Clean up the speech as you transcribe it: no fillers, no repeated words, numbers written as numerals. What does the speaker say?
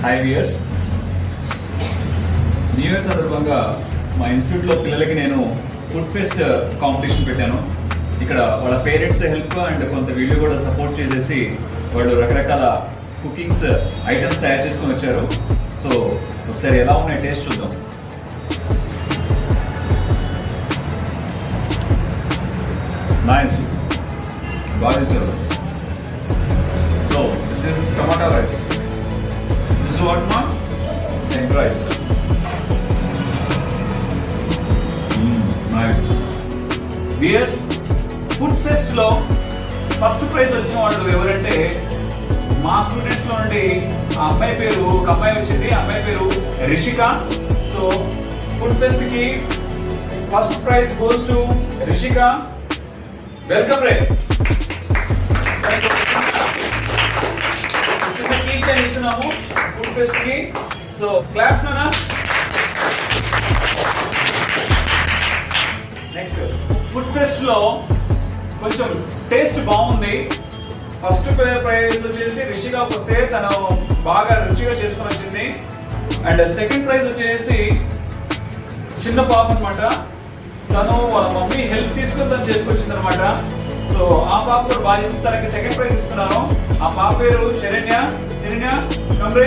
Hi viewers, new year సందర్భంగా మా ఇన్స్టిట్యూట్లో పిల్లలకి నేను ఫుడ్ ఫెస్ట్ కాంపిటీషన్ పెట్టాను. ఇక్కడ వాళ్ళ పేరెంట్స్ హెల్ప్ అండ్ కొంత వీళ్ళు కూడా సపోర్ట్ చేసేసి వాళ్ళు రకరకాల కుకింగ్స్ ఐటమ్స్ తయారు చేసుకొని వచ్చారు. సో ఒకసారి ఎలా ఉన్నాయి టేస్ట్ చూద్దాం. నైస్, బాగా చేశారు. So this is tomato rice. This is what not? Egg rice. Nice. VS food fest లో ఫస్ట్ ప్రైజ్ వచ్చిన వాళ్ళు ఎవరంటే మా స్టూడెంట్స్ లో నుండి ఆ అమ్మాయి పేరు, ఒక అమ్మాయి వచ్చింది. ఆ అమ్మాయి పేరు రిషిక. సో ఫుడ్ ఫెస్ట్ కి first prize goes to Rishika. Welcome రే. ఇస్తున్నాము ఫుడ్ ఫెస్ట్ కి. సో క్లాప్స్ నానా. నెక్స్ట్ ఫుడ్ ఫెస్ట్ లో కొంచెం టేస్ట్ బాగుంది. ఫస్ట్ ప్రైజ్ వచ్చేసి రిషిగా వస్తే తను బాగా రుచిగా చేసుకొని వచ్చింది. అండ్ సెకండ్ ప్రైజ్ వచ్చేసి చిన్న పాప అనమాట. తను వాళ్ళ మమ్మీ హెల్ప్ తీసుకొని తను చేసుకొచ్చింది అనమాట. సో ఆ పాప కూడా బాగా చేసి తనకి సెకండ్ ప్రైజ్ ఇస్తున్నాను. ఆ పాప పేరు శరణ్య. శరణ్య కమ్రే.